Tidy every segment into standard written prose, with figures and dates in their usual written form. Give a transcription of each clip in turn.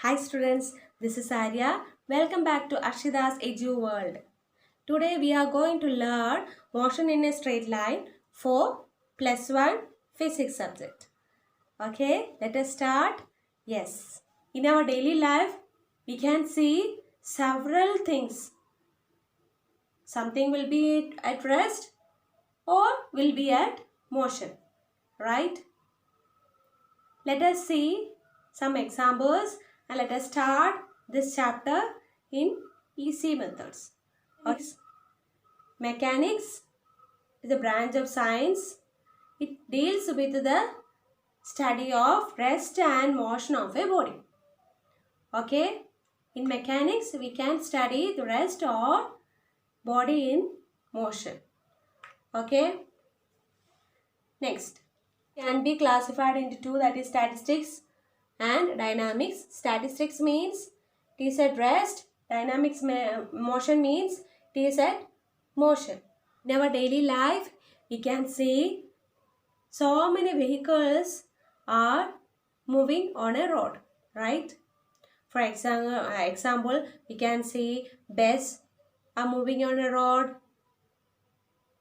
Hi students, this is Arya. Welcome back to Arshida's Edu World. Today we are going to learn motion in a straight line for plus 1 physics subject. Okay, let us start. Yes, in our daily life we can see several things. Something will be at rest or will be at motion, right? Let us see some examples and let us start this chapter in easy methods. Okay. Mechanics is a branch of science. It deals with the study of rest and motion of a body. Okay. In mechanics, we can study the rest or body in motion. Okay. Next, can be classified into two, that is statistics and dynamics. Statistics means it is at rest. Dynamics motion means it is at motion. In our daily life, we can see so many vehicles are moving on a road, right? For example, we can see bus are moving on a road,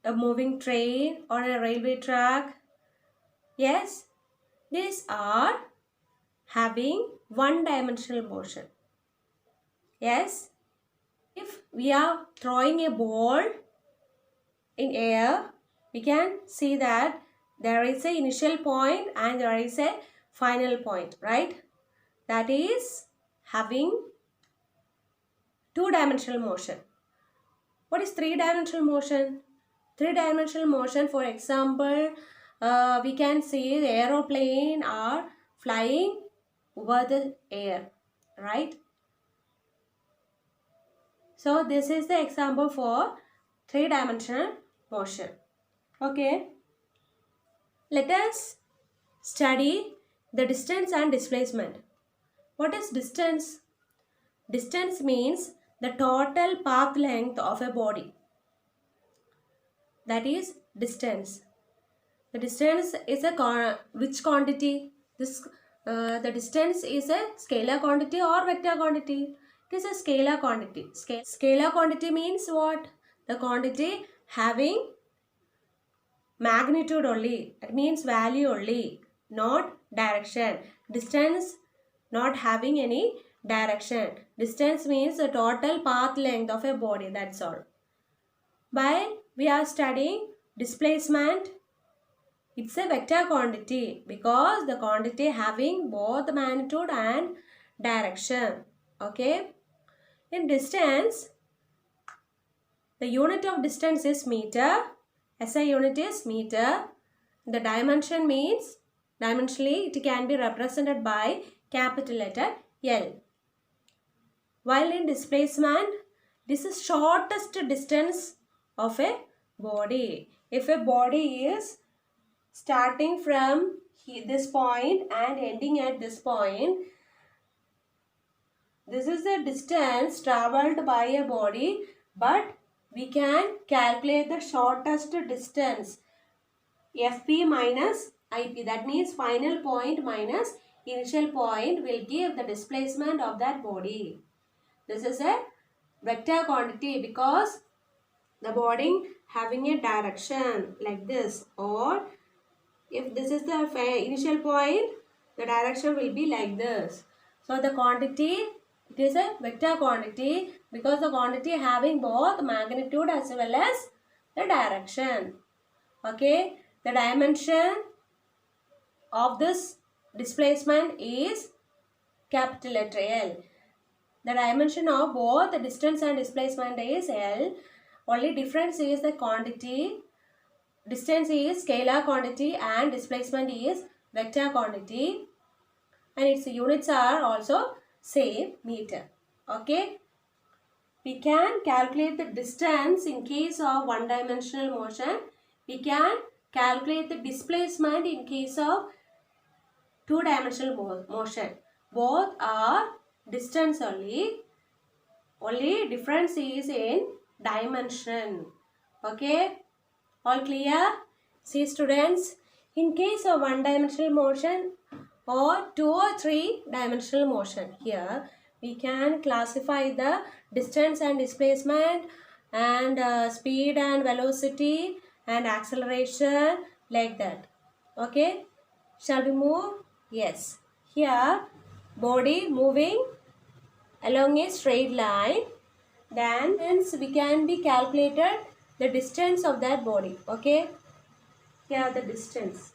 a moving train on a railway track. Yes, these are having one-dimensional motion. Yes, if we are throwing a ball in air, we can see that there is a initial point and there is a final point, right? That is having two-dimensional motion. What is three-dimensional motion? Three-dimensional motion, for example, we can see the aeroplane are flying over the air, right? So this is the example for three-dimensional motion. Okay. Let us study the distance and displacement. What is distance? Distance means the total path length of a body. That is distance. The distance is a which quantity? The distance is a scalar quantity or vector quantity? It is a scalar quantity. Scalar quantity means what? The quantity having magnitude only. It means value only, not direction. Distance not having any direction. Distance means the total path length of a body. That's all. While we are studying displacement, it's a vector quantity because the quantity having both magnitude and direction. Okay. In distance, the unit of distance is meter. SI unit is meter. The dimension means, dimensionally it can be represented by capital letter L. While in displacement, this is shortest distance of a body. If a body is starting from this point and ending at this point, this is the distance traveled by a body, but we can calculate the shortest distance, FP minus IP. That means final point minus initial point will give the displacement of that body. This is a vector quantity because the body having a direction like this, or if this is the initial point, the direction will be like this. So the quantity, it is a vector quantity because the quantity having both magnitude as well as the direction. Okay, the dimension of this displacement is capital letter L. The dimension of both the distance and displacement is L. Only difference is the quantity. Distance is scalar quantity and displacement is vector quantity. And its units are also same, meter. Okay. We can calculate the distance in case of one-dimensional motion. We can calculate the displacement in case of two-dimensional motion. Both are distance only. Only difference is in dimension. Okay. All clear? See students, in case of one-dimensional motion, or 2 or 3 dimensional motion. Here we can classify the distance and displacement and speed and velocity and acceleration like that. Okay, shall we move? Yes. Here body moving along a straight line, then hence we can be calculated the distance of that body. Okay, here the distance,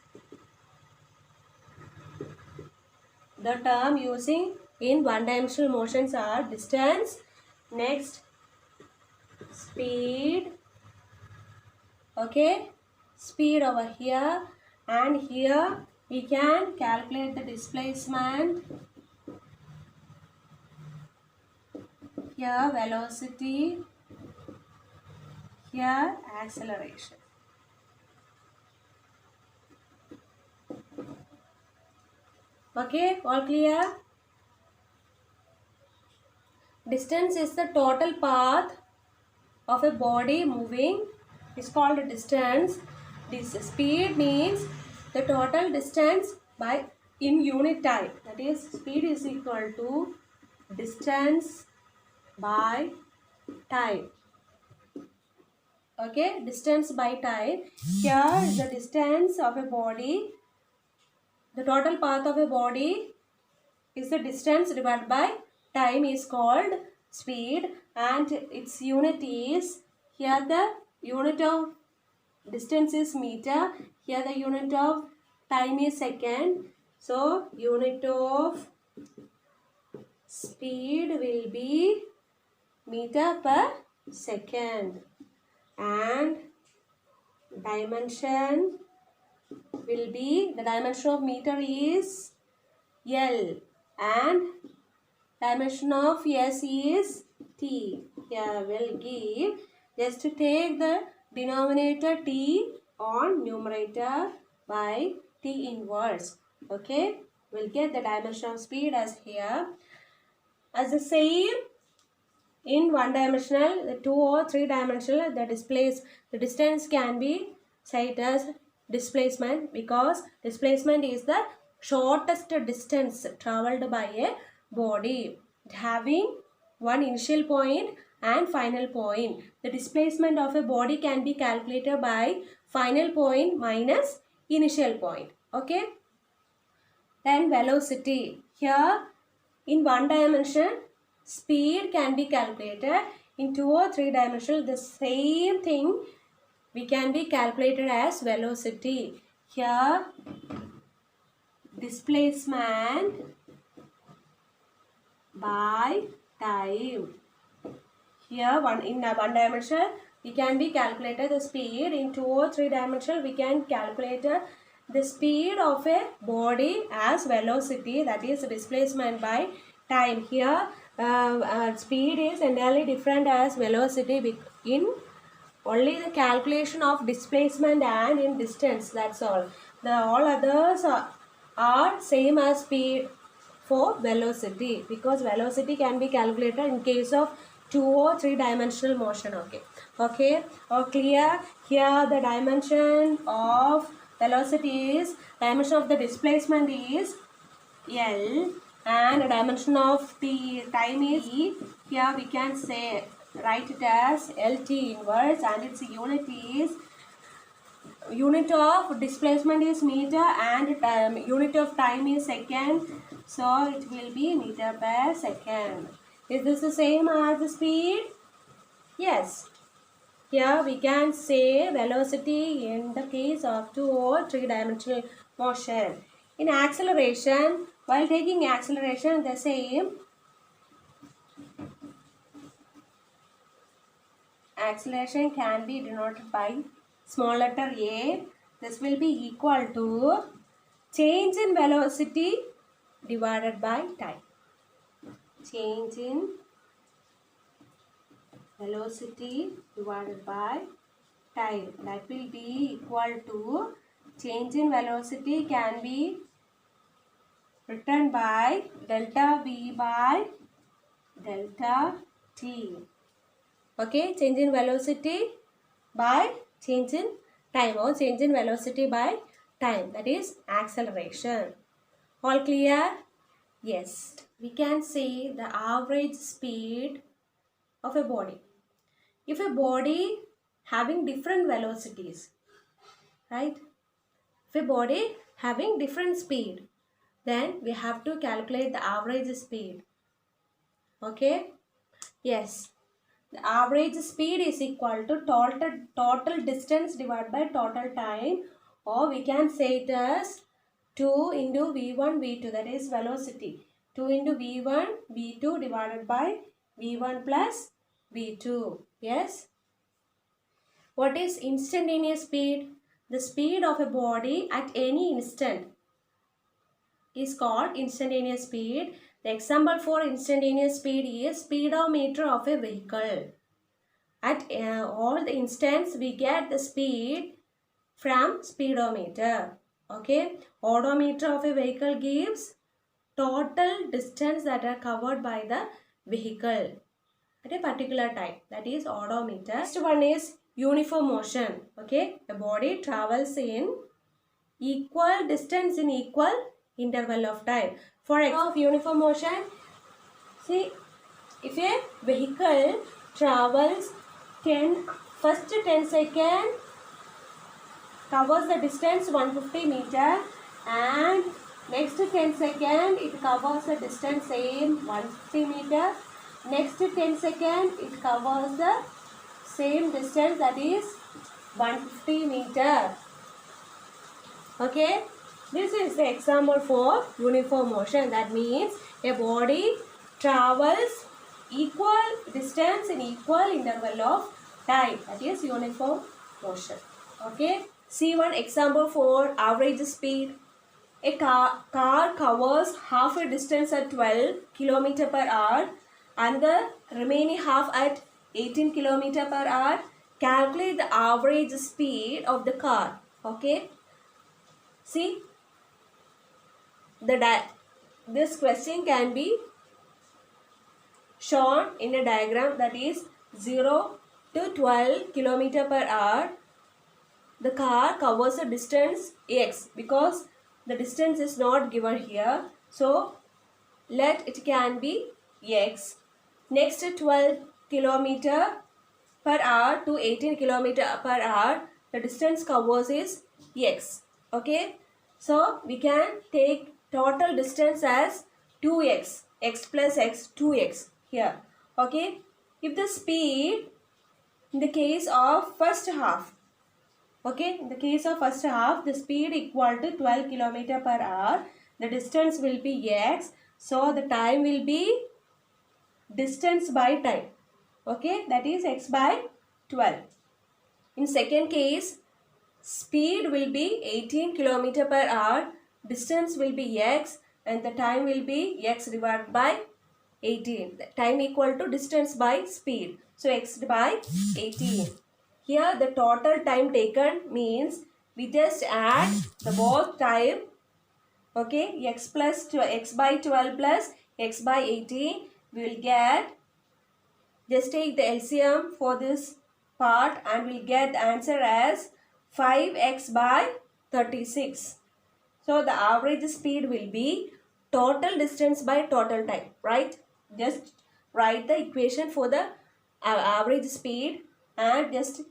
the term using in one dimensional motions are distance, next speed, okay, speed over here, and here we can calculate the displacement, here velocity, here acceleration. Okay, all clear? Distance is the total path of a body moving. It's called a distance. This speed means the total distance by in unit time. That is, speed is equal to distance by time. Okay, distance by time. Here is the distance of a body. The total path of a body is the distance divided by time is called speed, and its unit is, here the unit of distance is meter, here the unit of time is second. So unit of speed will be meter per second, and dimension will be, the dimension of meter is L, and dimension of S is T. Here will give, just to take the denominator T on numerator by T inverse. Okay, we'll get the dimension of speed as here. As the same in one dimensional, the 2 or 3 dimensional, the distance can be cited as displacement, because displacement is the shortest distance traveled by a body having one initial point and final point. The displacement of a body can be calculated by final point minus initial point. Okay, then velocity. Here in one dimension, speed can be calculated. In 2 or 3 dimensional, the same thing we can be calculated as velocity. Here displacement by time. Here in one dimension we can be calculated the speed. In 2 or 3 dimensional we can calculate the speed of a body as velocity, that is displacement by time. Here speed is entirely different as velocity in only the calculation of displacement and in distance, that's all. The all others are same as speed for velocity, because velocity can be calculated in case of 2 or 3 dimensional motion. Okay, or clear? Here the dimension of velocity is, dimension of the displacement is L, and the dimension of the time is E. Here we can say, write it as LT inverse, and its unit of displacement is meter, and unit of time is second, so it will be meter per second. Is this the same as the speed? Yes. Here we can say velocity in the case of 2 or 3 dimensional motion. In acceleration, while taking acceleration, the same acceleration can be denoted by small letter a. This will be equal to change in velocity divided by time. Change in velocity divided by time, that will be equal to, change in velocity can be written by delta V by delta T. Okay, change in velocity by change in time, or change in velocity by time, that is acceleration. All clear? Yes. We can say the average speed of a body. If a body having different velocities, right? If a body having different speed, then we have to calculate the average speed. Okay? Yes. The average speed is equal to total distance divided by total time, or we can say it as 2 into v1 v2, that is velocity. 2 into v1 v2 divided by v1 plus v2. Yes. What is instantaneous speed? The speed of a body at any instant is called instantaneous speed. The example for instantaneous speed is speedometer of a vehicle. At all the instants we get the speed from speedometer. Okay, odometer of a vehicle gives total distance that are covered by the vehicle at a particular time, that is odometer. Next one is uniform motion. Okay, a body travels in equal distance in equal interval of time. For example of uniform motion, see, if a vehicle travels first 10 seconds covers the distance 150 meter, and next 10 seconds it covers the distance same 150 meter, next 10 seconds it covers the same distance, that is 150 meter. Okay, this is the example for uniform motion. That means a body travels equal distance in equal interval of time, that is uniform motion. Okay, see one example for average speed. A car covers half a distance at 12 km per hour and the remaining half at 18 km per hour. Calculate the average speed of the car. Okay, see, this question can be shown in a diagram, that is 0 to 12 km per hour. The car covers a distance x because the distance is not given here. So let it can be x. Next 12 km per hour to 18 km per hour, the distance covers is x. Okay. So we can take total distance as 2x, x plus x, 2x here. Okay. If the speed in the case of first half, okay, in the case of first half, the speed equal to 12 km per hour, the distance will be x. So the time will be distance by time. Okay, that is x by 12. In second case, speed will be 18 km per hour, distance will be x, and the time will be x divided by 18. The time equal to distance by speed. So x by 18. Here the total time taken means we just add the both time. Okay, x by 12 plus x by 18, we will get, just take the LCM for this part and we'll get the answer as 5x by 36. So the average speed will be total distance by total time, right? Just write the equation for the average speed and next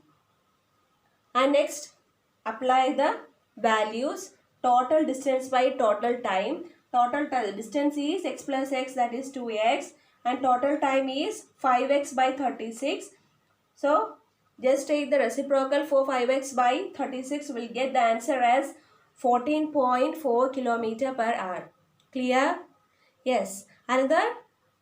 apply the values. Total distance by total time. Total distance is x plus x, that is 2x, and total time is 5x by 36. So just take the reciprocal for 5x by 36, will get the answer as 14.4 km per hour. Clear? Yes. Another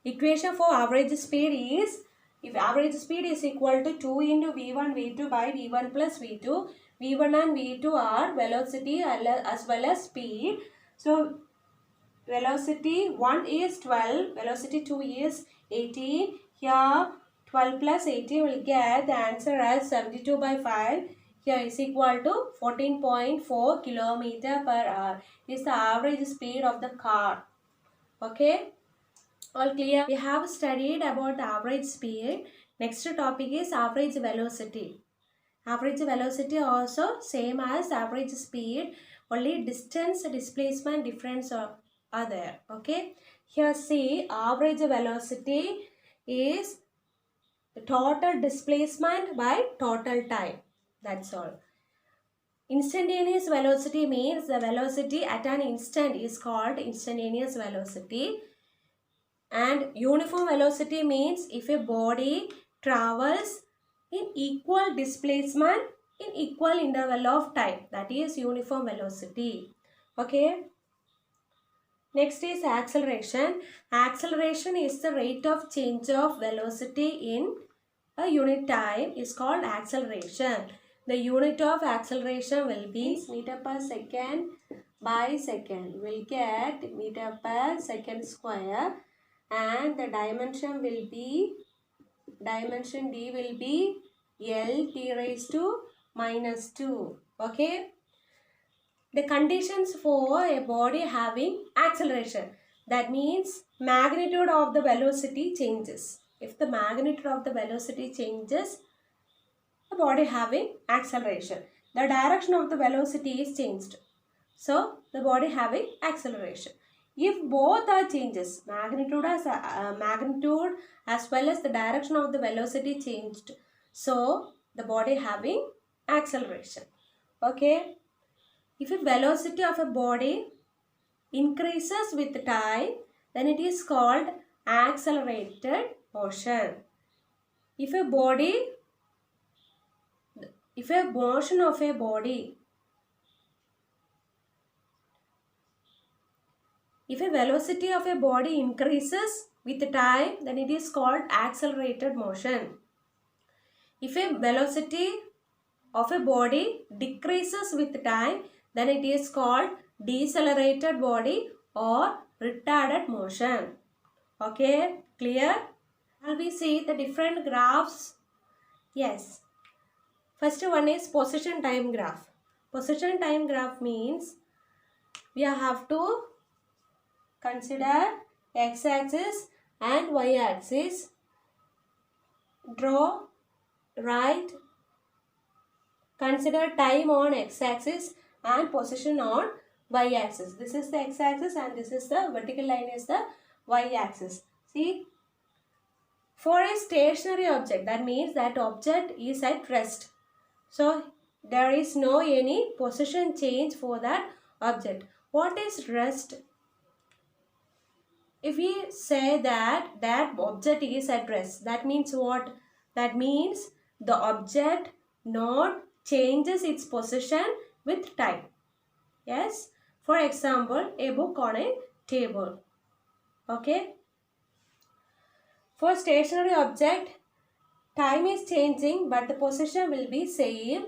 equation for average speed is, if average speed is equal to 2 into v1 v2 by v1 plus v2, v1 and v2 are velocity as well as speed. So velocity 1 is 12, velocity 2 is 18. Here 12 plus 18 will get the answer as 72 by 5. Here is equal to 14.4 km per hour. Is the average speed of the car. Okay. All clear? We have studied about the average speed. Next topic is average velocity. Average velocity also same as average speed. Only distance displacement difference are there. Okay. Here see, average velocity is the total displacement by total time. That's all. Instantaneous velocity means the velocity at an instant is called instantaneous velocity. And uniform velocity means if a body travels in equal displacement in equal interval of time, that is uniform velocity. Okay. Next is acceleration. Acceleration is the rate of change of velocity in a unit time is called acceleration. The unit of acceleration will be meter per second by second. We'll get meter per second square, and the dimension will be, dimension d will be L t raised to minus 2. Okay. The conditions for a body having acceleration, that means magnitude of the velocity changes. If the magnitude of the velocity changes, the body having acceleration. The direction of the velocity is changed, so the body having acceleration. If both are changes, magnitude as well as the direction of the velocity changed, so the body having acceleration. Okay. If a velocity of a body increases with time, then it is called accelerated motion. If a motion of a body, if a velocity of a body increases with time, then it is called accelerated motion. If a velocity of a body decreases with time, then it is called decelerated body or retarded motion. Okay, clear? Shall we see the different graphs? Yes. First one is position time graph. Position time graph means we have to consider x-axis and y-axis. Draw, write, consider time on x-axis and position on y-axis. This is the x-axis and this is the vertical line is the y-axis. See, for a stationary object, that means that object is at rest. So there is no any position change for that object. What is rest? If we say that object is at rest, that means what? That means the object not changes its position with time. Yes. For example, a book on a table. Okay. For stationary object, time is changing but the position will be same.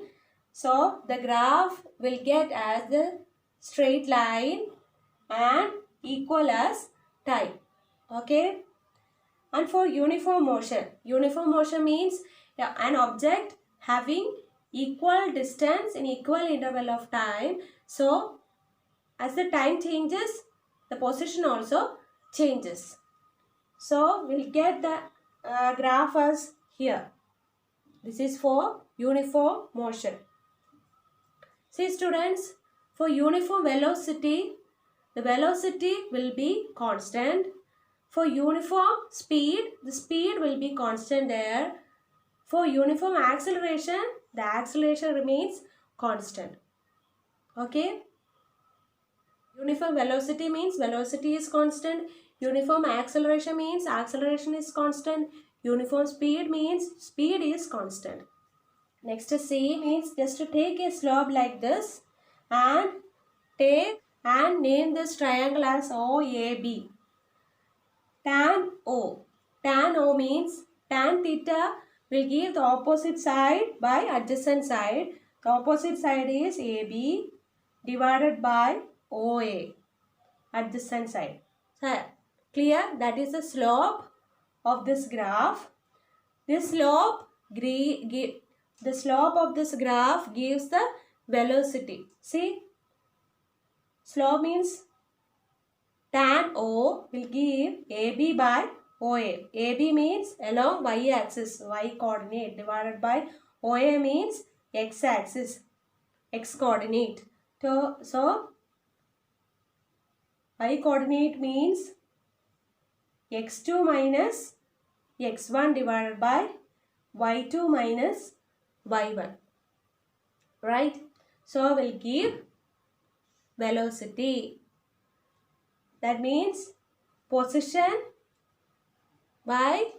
So the graph will get as the straight line and equal as time. Okay. And for uniform motion means an object having equal distance in equal interval of time. So as the time changes, the position also changes. So we'll get the graph as here. This is for uniform motion. See students, for uniform velocity, the velocity will be constant. For uniform speed, the speed will be constant there. For uniform acceleration, the acceleration remains constant. Okay. Uniform velocity means velocity is constant. Uniform acceleration means acceleration is constant. Uniform speed means speed is constant. Next C means just to take a slope like this and name this triangle as OAB. Tan O. Tan O means tan theta will give the opposite side by adjacent side. The opposite side is AB divided by OA, adjacent side. So, clear? That is the slope of this graph. This slope of this graph gives the velocity. See, slope means tan O will give AB by OA. AB means along y-axis, y coordinate, divided by OA means x-axis, x coordinate. So Y coordinate means x2 minus x1 divided by y2 minus y1. Right? So we'll give velocity. That means position by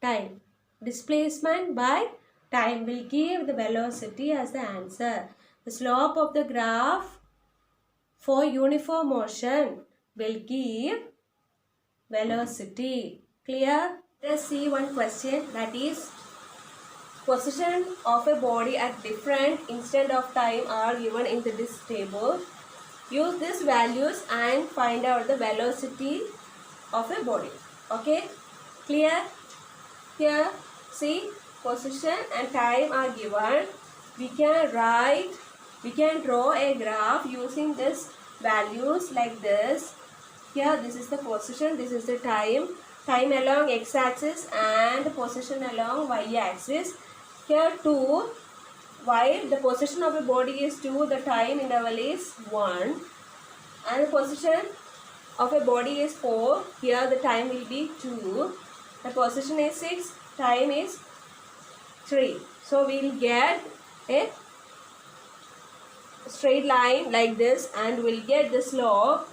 time. Displacement by time will give the velocity as the answer. The slope of the graph for uniform motion will give velocity. Clear? Let's see one question, that is position of a body at different instant of time are given in this table. Use these values and find out the velocity of a body. Okay? Clear? Here, see, position and time are given. We can draw a graph using this values like this. Here, this is the position, this is the time along x-axis and position along y-axis. Here 2, while the position of a body is 2, the time interval is 1, and the position of a body is 4, here the time will be 2, the position is 6, time is 3. So we will get a straight line like this and we'll get the slope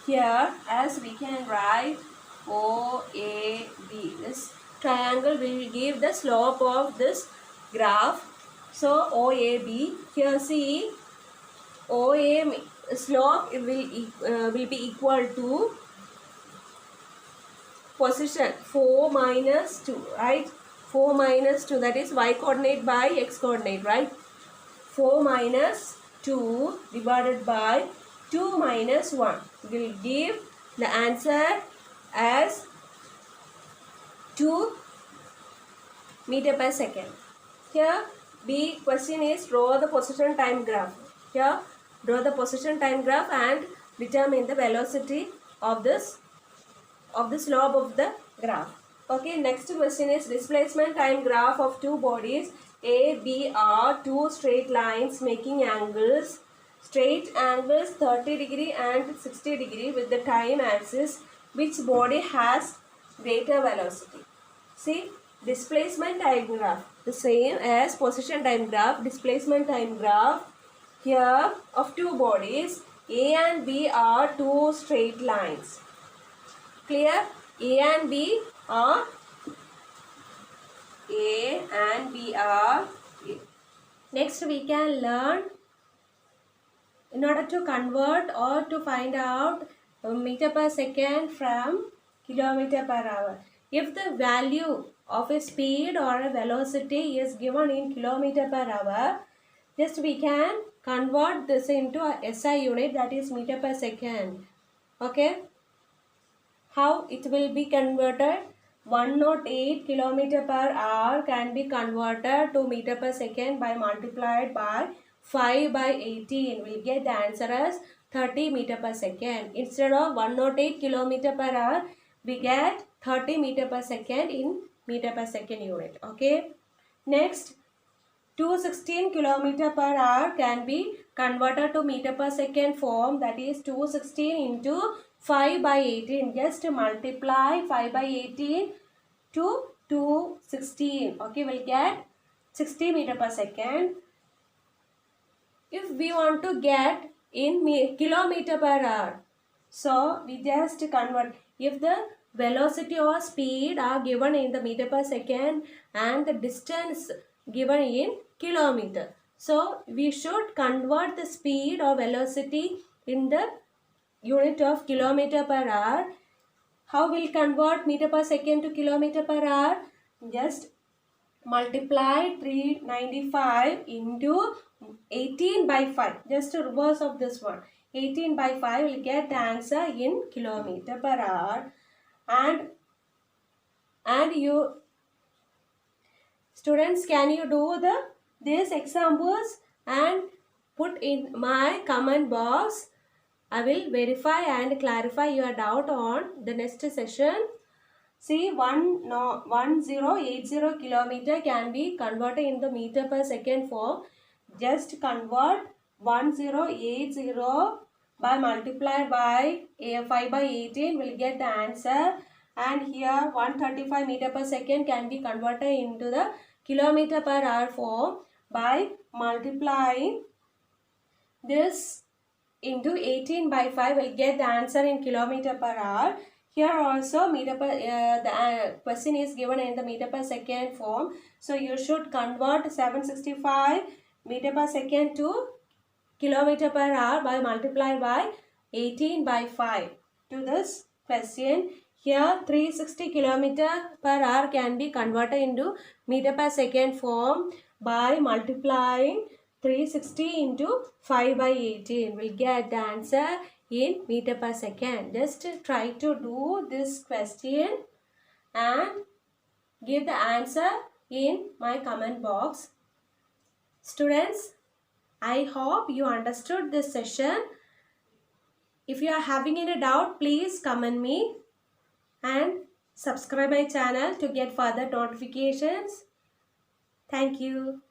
here as we can write OAB. This triangle will give the slope of this graph. So OAB, here see OA slope will be equal to position 4 minus 2, right? 4 minus 2, that is y coordinate by x coordinate, right? 4 minus 2 divided by 2 minus 1 will give the answer as 2 meter per second. Here the question is draw the position time graph. Here draw the position time graph and determine the velocity of the slope of the graph. Okay, next question is displacement time graph of two bodies A, B are two straight lines making angles. Straight angles 30 degree and 60 degree with the time axis. Which body has greater velocity? See, displacement time graph, the same as position time graph. Displacement time graph here of two bodies. A and B are two straight lines. Clear? A and B are Next we can learn in order to convert or to find out meter per second from kilometer per hour. If the value of a speed or a velocity is given in kilometer per hour, just we can convert this into a SI unit, that is meter per second. Okay? How it will be converted? 108 kilometer per hour can be converted to meter per second by multiplied by 5 by 18. We'll get the answer as 30 meter per second. Instead of 108 kilometer per hour, we get 30 meter per second in meter per second unit. Okay. Next, 216 kilometer per hour can be converted to meter per second form, that is 216 into 5 by 18. Just multiply 5 by 18 to 216. Okay, we'll get 60 meter per second. If we want to get in kilometer per hour, so we just convert. If the velocity or speed are given in the meter per second and the distance given in kilometer, so we should convert the speed or velocity in the unit of kilometer per hour. How will convert meter per second to kilometer per hour? Just multiply 395 into 18 by 5. Just a reverse of this one. 18 by 5 will get the answer in kilometer per hour. And you students, can you do these examples and put in my comment box? I will verify and clarify your doubt on the next session. See, 1080 kilometer can be converted in the meter per second form. Just convert 1080 by multiplied by 5 by 18 will get the answer. And here 135 meter per second can be converted into the kilometer per hour form by multiplying this into 18 by 5 will get the answer in kilometer per hour. Here also meter per the question is given in the meter per second form. So you should convert 765 meter per second to kilometer per hour by multiplied by 18 by 5 to this question. Here 360 kilometer per hour can be converted into meter per second form by multiplying 360 into 5 by 18. We get the answer in meter per second. Just try to do this question and give the answer in my comment box. Students, I hope you understood this session. If you are having any doubt, please comment me and subscribe my channel to get further notifications. Thank you.